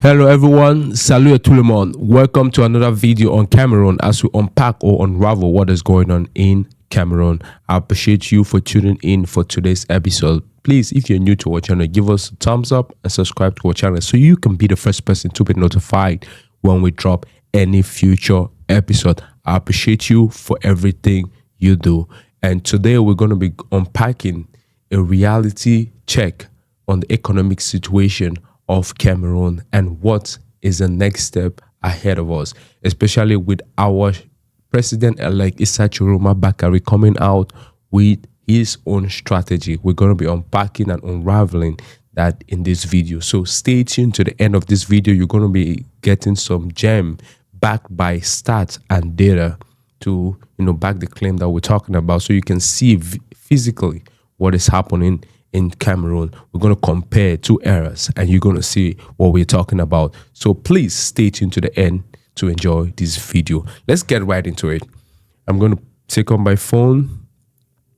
Hello everyone, salut à tout le monde. Welcome to another video on Cameroon as we unpack or unravel what is going on in Cameroon. I appreciate you for tuning in for today's episode. Please, if you're new to our channel, give us a thumbs up and subscribe to our channel so you can be the first person to be notified when we drop any future episode. I appreciate you for everything you do. And today we're going to be unpacking a reality check on the economic situation of Cameroon and what is the next step ahead of us, especially with our president-elect Issa Tchiroma Bakary coming out with his own strategy. We're going to be unpacking and unraveling that in this video. So stay tuned to the end of this video. You're going to be getting some gem backed by stats and data to back the claim that we're talking about, so you can see physically what is happening in Cameroon. We're going to compare two eras and you're going to see what we're talking about. So please stay tuned to the end to enjoy this video. Let's get right into it. I'm going to take on my phone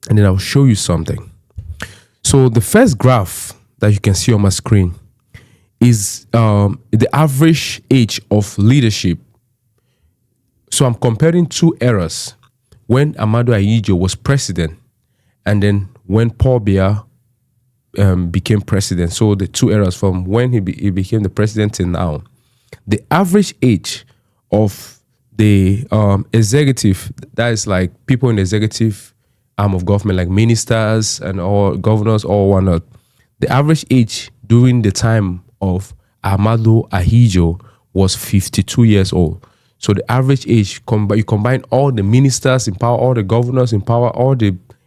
and then I'll show you something. So the first graph that you can see on my screen is the average age of leadership. So I'm comparing two eras, when Ahidjo was president and then when Biya became president. So the two eras from when he became the president till now. The average age of the executive, that is like people in the executive arm of government, like ministers and all governors or whatnot. The average age during the time of Ahidjo was 52 years old. So the average age, you combine all the ministers in power, all the governors in power,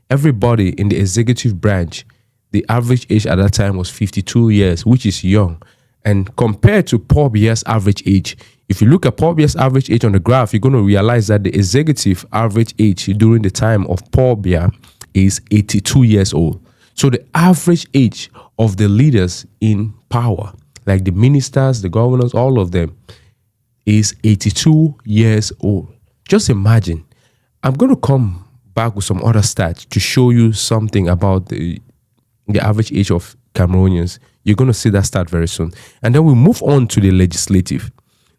everybody in the executive branch, the average age at that time was 52 years, which is young. And compared to Paul Biya's average age, if you look at Paul Biya's average age on the graph, you're going to realize that the executive average age during the time of Paul Biya is 82 years old. So the average age of the leaders in power, like the ministers, the governors, all of them, is 82 years old. Just imagine. I'm going to come back with some other stats to show you something about the average age of Cameroonians. You're going to see that start very soon. And then we move on to the legislative.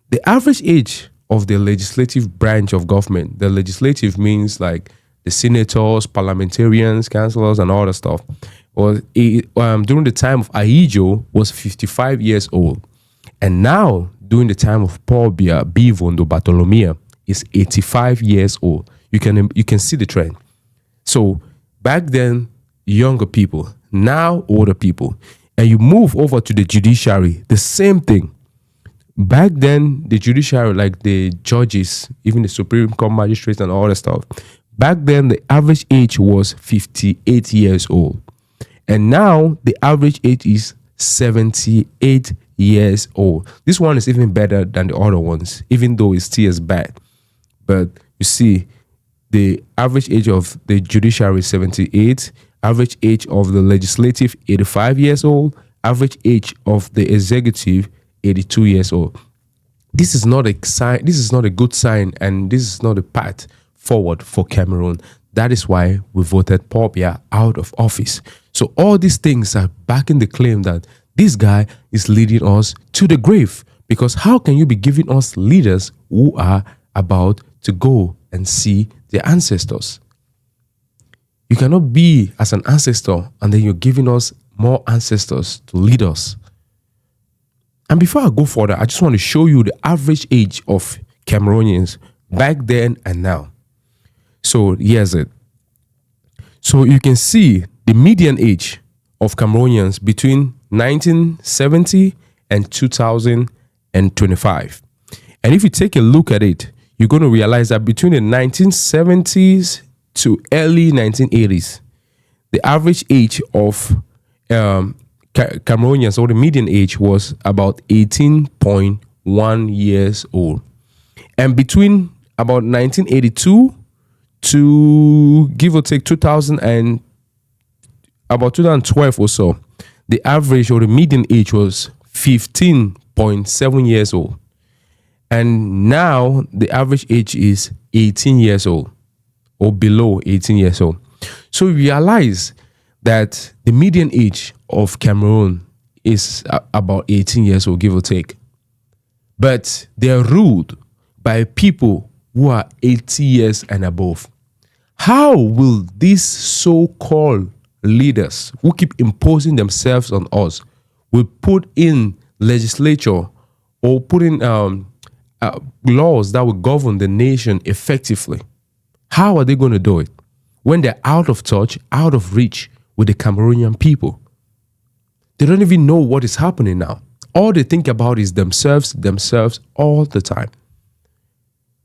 The average age of the legislative branch of government, the legislative means like the senators, parliamentarians, councillors, and all that stuff, was during the time of Ahidjo was 55 years old. And now, during the time of Paul Biya, Bartolomea is 85 years old. You can see the trend. So back then, younger people, now older people. And you move over to the judiciary, the same thing. Back then, the judiciary, like the judges, even the Supreme Court magistrates and all that stuff, back then the average age was 58 years old. And now the average age is 78 years old. This one is even better than the other ones, even though it's still as bad. But you see, the average age of the judiciary is 78, average age of the legislative 85 years old, average age of the executive 82 years old. This is not a sign, this is not a good sign, and this is not a path forward for Cameroon. That is why we voted Paul Biya out of office. So all these things are backing the claim that this guy is leading us to the grave. Because how can you be giving us leaders who are about to go and see their ancestors? You cannot be as an ancestor and then you're giving us more ancestors to lead us. And before I go further, I just want to show you the average age of Cameroonians back then and now. So here's it. So you can see the median age of Cameroonians between 1970 and 2025. And if you take a look at it, you're going to realize that between the 1970s to early 1980s, the average age of Cameroonians, or the median age, was about 18.1 years old. And between about 1982 to give or take 2000 and about 2012 or so, the average or the median age was 15.7 years old. And now the average age is 18 years old or below 18 years old. So we realize that the median age of Cameroon is about 18 years old, give or take. but they are ruled by people who are 80 years and above. How will these so-called leaders who keep imposing themselves on us will put in legislature or put in laws that will govern the nation effectively? How are they going to do it when they're out of touch, out of reach with the Cameroonian people? They don't even know what is happening now. All they think about is themselves all the time.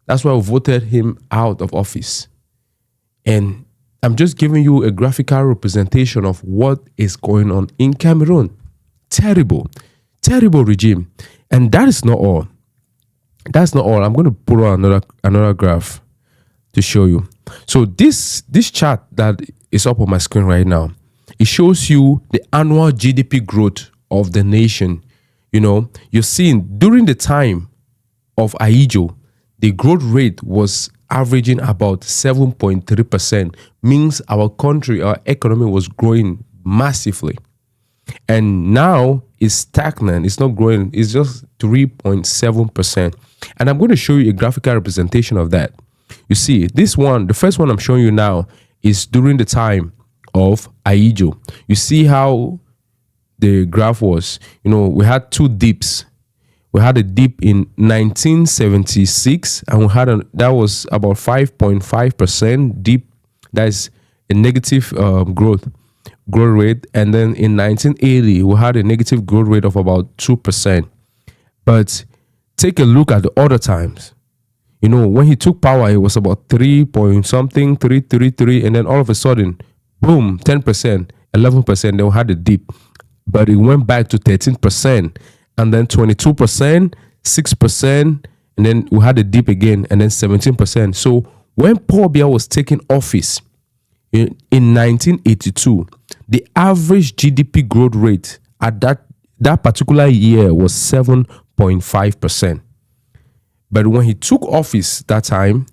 That's why we voted him out of office. And I'm just giving you a graphical representation of what is going on in Cameroon. Terrible regime. And that is not all. That's not all. I'm going to put on another graph to show you. So this chart that is up on my screen right now, it shows you the annual GDP growth of the nation. You know, you're seeing during the time of Ahidjo, the growth rate was averaging about 7.3%, means our country, our economy was growing massively. And now it's stagnant, it's not growing, it's just 3.7%. And I'm going to show you a graphical representation of that. You see, this one, the first one I'm showing you now is during the time of Ahidjo. You see how the graph was, you know, we had two dips. We had a dip in 1976, and that was about 5.5% dip. That is a negative growth rate. And then in 1980, we had a negative growth rate of about 2%. But take a look at the other times. You know, when he took power, it was about 3.333, and then all of a sudden, boom, 10%, 11%. Then we had a dip, but it went back to 13%. And then 22%, 6%, and then we had a dip again, and then 17%. So when Paul Biya was taking office in 1982, the average GDP growth rate at that particular year was 7.5%. But when he took office that time,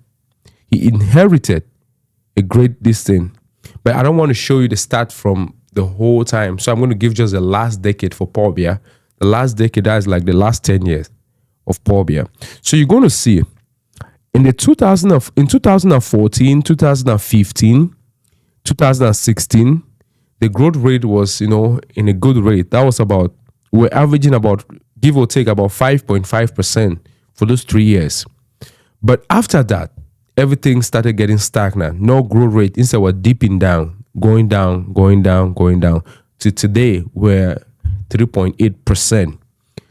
he inherited a great distance. But I don't want to show you the stat from the whole time. So I'm going to give just the last decade for Paul Biya. The last decade, that is like the last 10 years of Paul Biya. So you're going to see in 2014, 2015, 2016, the growth rate was, you know, in a good rate. That was about, we're averaging about, give or take, about 5.5% for those 3 years. But after that, everything started getting stagnant. No growth rate. Instead, we're dipping down, going down. To today, we're 3.8%.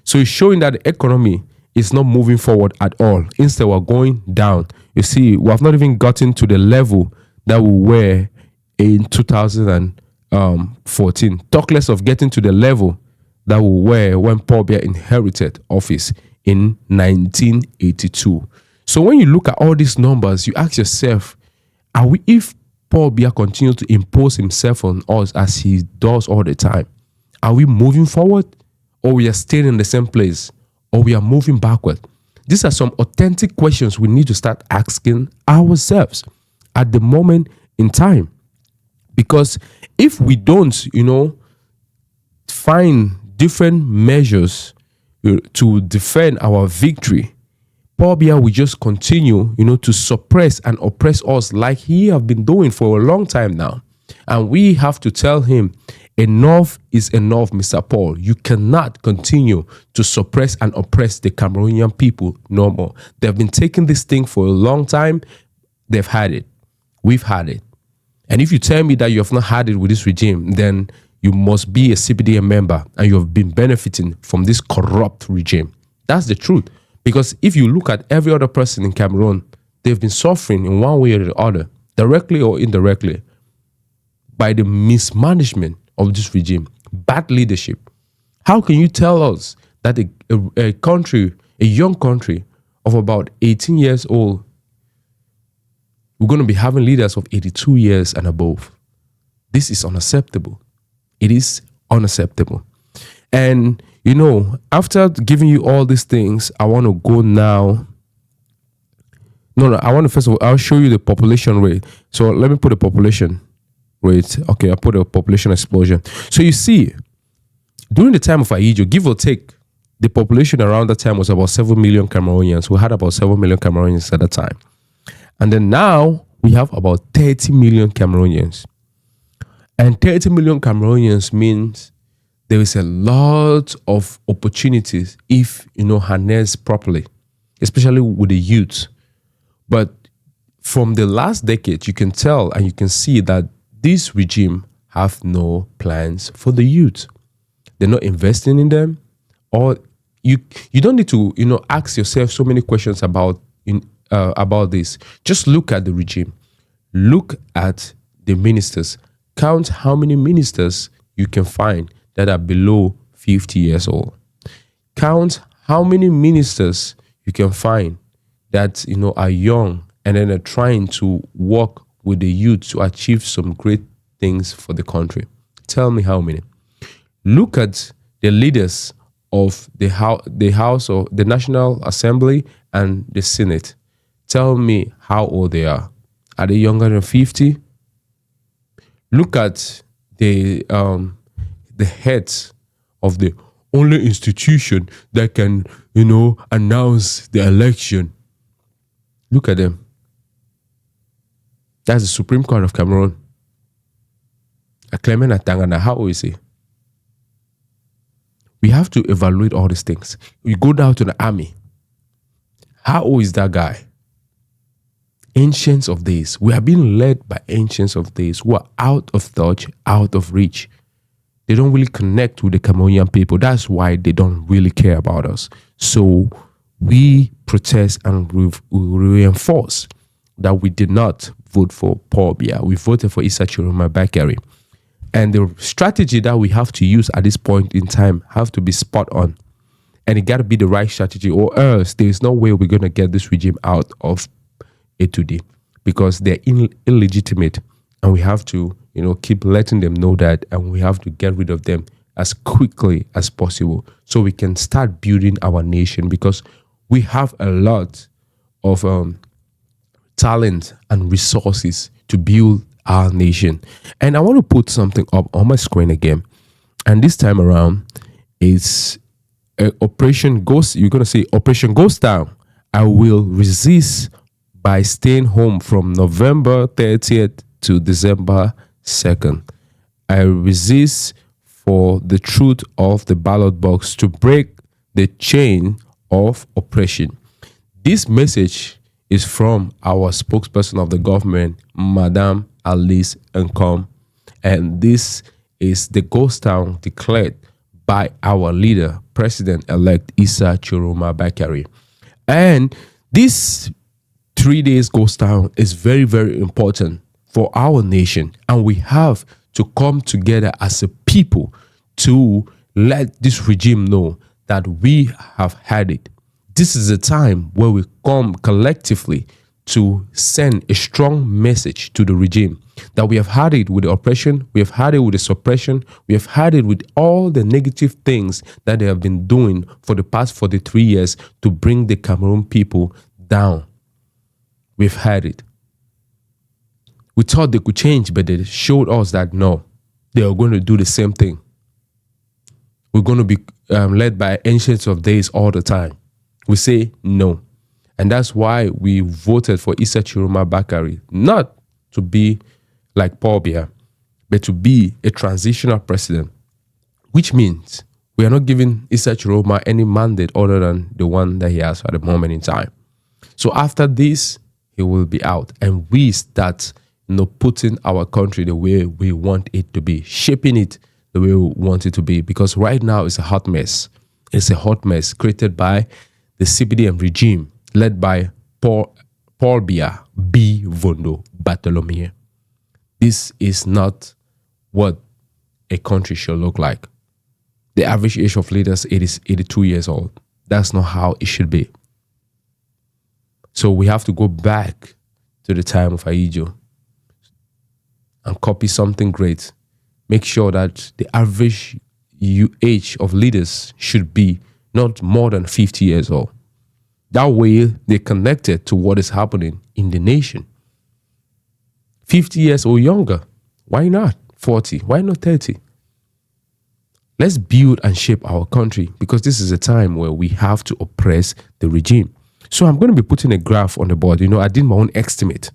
So it's showing that the economy is not moving forward at all. Instead, we're going down. You see, we have not even gotten to the level that we were in 2014. Talk less of getting to the level that we were when Paul Biya inherited office in 1982. So when you look at all these numbers, you ask yourself, if Paul Biya continues to impose himself on us as he does all the time, are we moving forward, or we are staying in the same place, or we are moving backward? These are some authentic questions we need to start asking ourselves at the moment in time. Because if we don't, you know, find different measures to defend our victory, Paul Biya will just continue, you know, to suppress and oppress us like he have been doing for a long time now. And we have to tell him, enough is enough, Mr. Paul. You cannot continue to suppress and oppress the Cameroonian people no more. They've been taking this thing for a long time. They've had it. We've had it. And if you tell me that you have not had it with this regime, then you must be a CPDM member and you have been benefiting from this corrupt regime. That's the truth. Because if you look at every other person in Cameroon, they've been suffering in one way or the other, directly or indirectly, by the mismanagement of this regime, bad leadership. How can you tell us that a country, a young country of about 18 years old, we're going to be having leaders of 82 years and above? This is unacceptable. It is unacceptable. And, you know, after giving you all these things, I want to go now. I want to, first of all, I'll show you the population rate. So let me put the population rate. Okay, I put a population explosion. So you see, during the time of Ahidjo, give or take, The population around that time was about 7 million Cameroonians. We had about 7 million Cameroonians at that time. And then now we have about 30 million Cameroonians. And 30 million Cameroonians means there is a lot of opportunities if, harnessed properly, especially with the youth. But from the last decade, you can tell and you can see that this regime have no plans for the youth. They're not investing in them, or you don't need to ask yourself so many questions about this. Just look at the regime, look at the ministers, count how many ministers you can find that are below 50 years old. Count how many ministers you can find that are young and then are trying to work with the youth to achieve some great things for the country. Tell me how many. Look at the leaders of the House of the National Assembly and the Senate. Tell me how old they are. Are they younger than 50? Look at the heads of the only institution that can, announce the election. Look at them. That's the Supreme Court of Cameroon. Clement Atangana, how old is he? We have to evaluate all these things. We go down to the army. How old is that guy? Ancients of days. We are being led by ancients of days who are out of touch, out of reach. They don't really connect with the Cameroonian people. That's why they don't really care about us. So we protest and reinforce that we did not vote for Paul Biya. We voted for Issa Tchiroma Bakary. And the strategy that we have to use at this point in time have to be spot on. And it got to be the right strategy, or else there's no way we're going to get this regime out of it today, because they're illegitimate. And we have to, keep letting them know that, and we have to get rid of them as quickly as possible so we can start building our nation, because we have a lot of talent and resources to build our nation. And I want to put something up on my screen again. And this time around, it's Operation Ghost. You're going to say Operation Ghost Town. I will resist by staying home from November 30th to December 2nd. I resist for the truth of the ballot box to break the chain of oppression. This message is from our spokesperson of the government, Madame Alice Nkom, and this is the ghost town declared by our leader, President-elect Issa Tchiroma Bakary. And this 3 days ghost town is very, very important for our nation, and we have to come together as a people to let this regime know that we have had it. This is a time where we come collectively to send a strong message to the regime that we have had it with the oppression, we have had it with the suppression, we have had it with all the negative things that they have been doing for the past 43 years to bring the Cameroon people down. We've had it. We thought they could change, but they showed us that no, they are going to do the same thing. We're going to be led by ancients of days all the time. We say no. And that's why we voted for Issa Tchiroma Bakary, not to be like Paul Biya, but to be a transitional president, which means we are not giving Issa Tchiroma any mandate other than the one that he has at the moment in time. So after this, he will be out, and we start putting our country the way we want it to be, shaping it the way we want it to be, because right now it's a hot mess. It's a hot mess created by the CPDM regime led by Paul Biya, B. Vondo Bartholomew. This is not what a country should look like. The average age of leaders is 82 years old. That's not how it should be. So we have to go back to the time of Ahidjo and copy something great. Make sure that the average age of leaders should be not more than 50 years old. That way, they're connected to what is happening in the nation. 50 years or younger. Why not 40? Why not 30? Let's build and shape our country, because this is a time where we have to oppress the regime. So I'm going to be putting a graph on the board. I did my own estimate.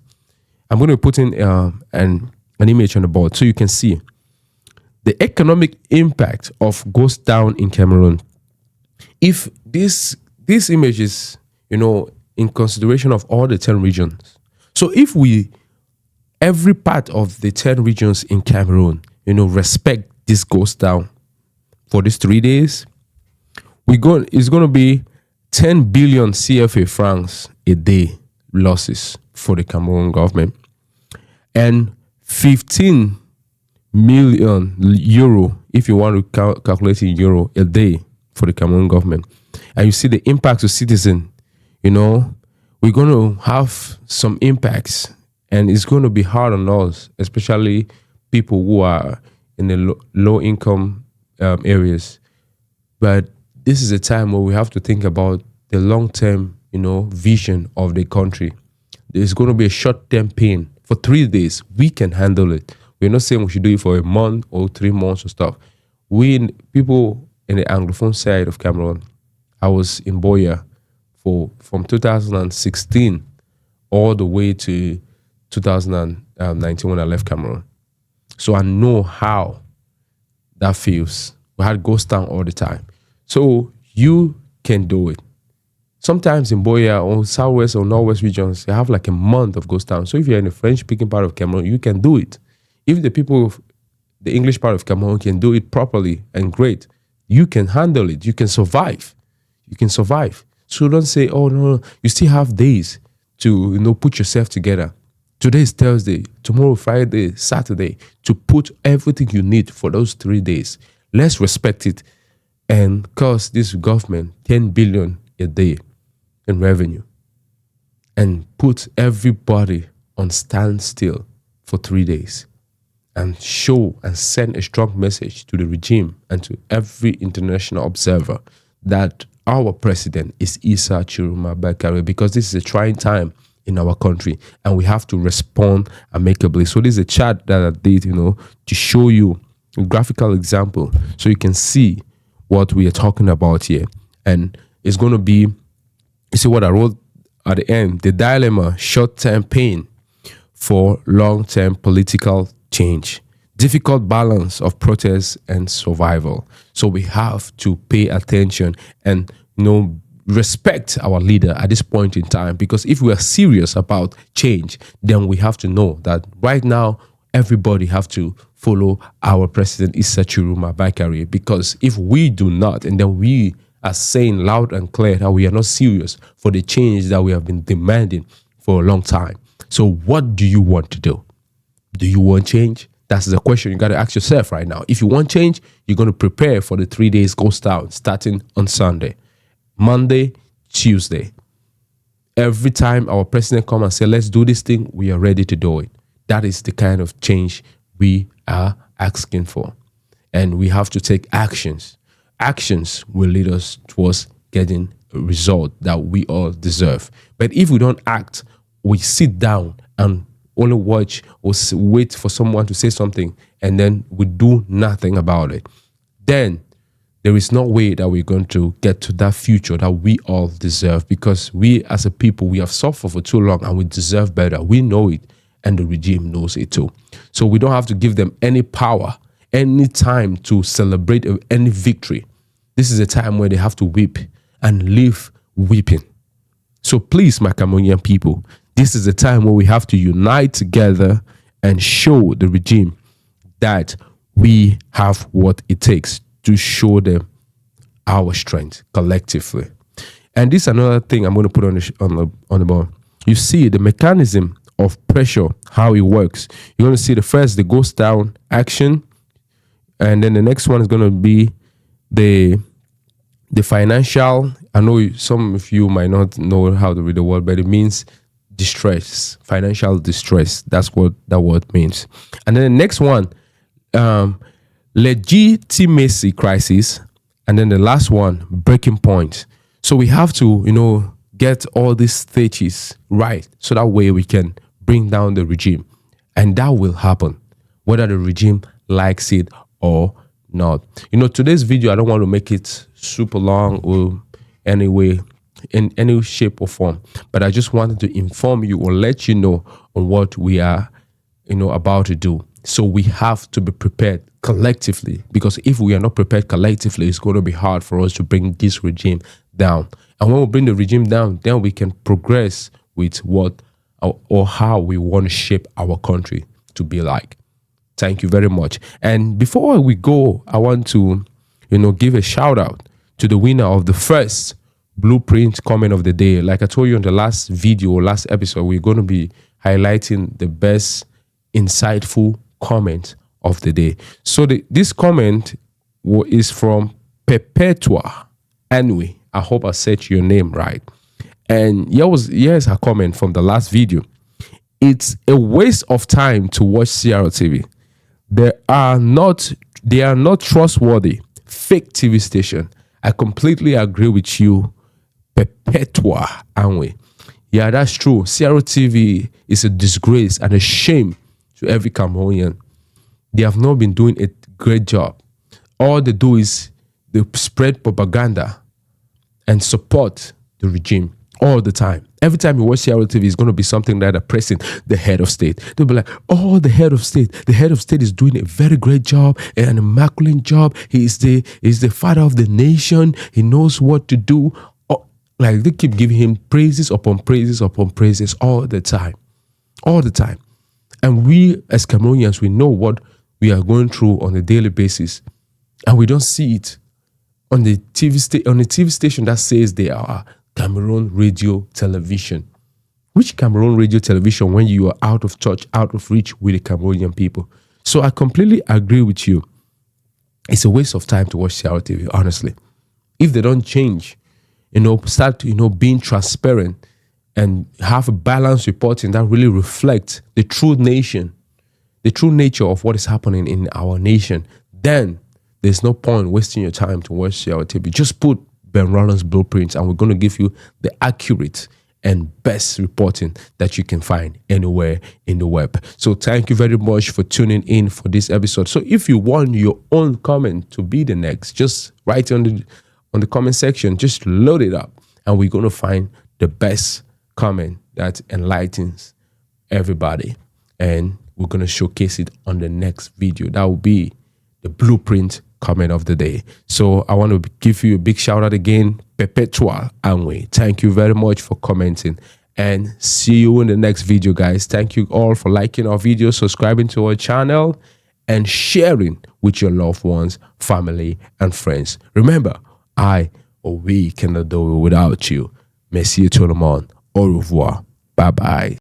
I'm going to be putting an image on the board so you can see the economic impact of ghost town in Cameroon. If this image is, in consideration of all the 10 regions. So if every part of the 10 regions in Cameroon, respect this ghost town for these 3 days, it's going to be 10 billion CFA francs a day losses for the Cameroon government, and 15 million euro, if you want to calculate in euro, a day for the Cameroon government. And you see the impact to citizen, we're going to have some impacts, and it's going to be hard on us, especially people who are in the low income areas. But this is a time where we have to think about the long-term, vision of the country. There's going to be a short-term pain. For 3 days, we can handle it. We're not saying we should do it for a month or 3 months or stuff. People in the Anglophone side of Cameroon, I was in Biya from 2016 all the way to 2019 when I left Cameroon. So I know how that feels. We had ghost town all the time. So you can do it. Sometimes in Biya or Southwest or Northwest regions, they have like a month of ghost town. So if you're in the French-speaking part of Cameroon, you can do it. If the people of the English part of Cameroon can do it properly and great, you can handle it. You can survive. You can survive. So don't say, oh, no, you still have days to, put yourself together. Today is Thursday, tomorrow Friday, Saturday, to put everything you need for those 3 days. Let's respect it and cost this government 10 billion a day in revenue and put everybody on standstill for 3 days and show and send a strong message to the regime and to every international observer that our president is Issa Tchiroma Bakary, because this is a trying time in our country and we have to respond amicably. So this is a chart that I did, to show you a graphical example so you can see what we are talking about here. And it's going to be, you see what I wrote at the end, the dilemma, short-term pain for long-term political change, difficult balance of protest and survival. So we have to pay attention and respect our leader at this point in time, because if we are serious about change, then we have to know that right now everybody have to follow our president Issa Tchiroma Bakary, because if we do not, and then we are saying loud and clear that we are not serious for the change that we have been demanding for a long time. So what do you want to do? Do you want change? That's the question you got to ask yourself right now. If you want change, you're going to prepare for the 3 days ghost town starting on Sunday, Monday, Tuesday. Every time our president come and say, let's do this thing, we are ready to do it. That is the kind of change we are asking for. And we have to take actions. Actions will lead us towards getting a result that we all deserve. But if we don't act, we sit down and only watch or wait for someone to say something and then we do nothing about it, then there is no way that we're going to get to that future that we all deserve, because we as a people, we have suffered for too long and we deserve better. We know it and the regime knows it too. So we don't have to give them any power, any time to celebrate any victory. This is a time where they have to weep and live weeping. So please, my Cameroonian people, this is a time where we have to unite together and show the regime that we have what it takes to show them our strength collectively. And this is another thing I'm going to put on the board. You see the mechanism of pressure, how it works. You're going to see the ghost town action, and then the next one is going to be the financial. I know some of you might not know how to read the word, but it means distress, financial distress. That's what that word means. And then the next one, legitimacy crisis, and then the last one, breaking point. So we have to, get all these stages right, so that way we can bring down the regime, and that will happen whether the regime likes it or not. Today's video, I don't want to make it super long or anyway, in any shape or form, but I just wanted to inform you or let you know on what we are, about to do. So we have to be prepared collectively, because if we are not prepared collectively, it's going to be hard for us to bring this regime down. And when we bring the regime down, then we can progress with what or how we want to shape our country to be like. Thank you very much. And before we go, I want to, give a shout out to the winner of the first blueprint comment of the day. Like I told you in the last video, last episode, we're going to be highlighting the best insightful comment of the day. So this comment is from Perpetua Anui. I hope I said your name right. And here's her comment from the last video. It's a waste of time to watch CRTV. They are not trustworthy, fake TV station. I completely agree with you, Perpetua Anwe. Yeah, that's true. CRTV is a disgrace and a shame to every Cameroonian. They have not been doing a great job. All they do is they spread propaganda and support the regime all the time. Every time you watch CRTV, it's going to be something that oppressing the head of state. They'll be like, oh, the head of state is doing a very great job, an immaculate job. He is the father of the nation. He knows what to do. Like they keep giving him praises upon praises upon praises all the time. All the time. And we as Cameroonians, we know what we are going through on a daily basis. And we don't see it on the TV station that says they are Cameroon radio television. Which Cameroon radio television when you are out of touch, out of reach with the Cameroonian people? So I completely agree with you. It's a waste of time to watch CRTV, honestly. If they don't change, start, being transparent and have a balanced reporting that really reflects the true nature of what is happening in our nation, then there's no point wasting your time to watch CRTV. Just put Benrolins Blueprint and we're going to give you the accurate and best reporting that you can find anywhere in the web. So thank you very much for tuning in for this episode. So if you want your own comment to be the next, just write it on the comment section. Just load it up and we're going to find the best comment that enlightens everybody. And we're going to showcase it on the next video. That will be the blueprint comment of the day. So I want to give you a big shout out again, Perpetua Anwe. Thank you very much for commenting and see you in the next video, guys. Thank you all for liking our video, subscribing to our channel and sharing with your loved ones, family and friends. Remember, we cannot do it without you. Merci tout le monde. Au revoir. Bye bye.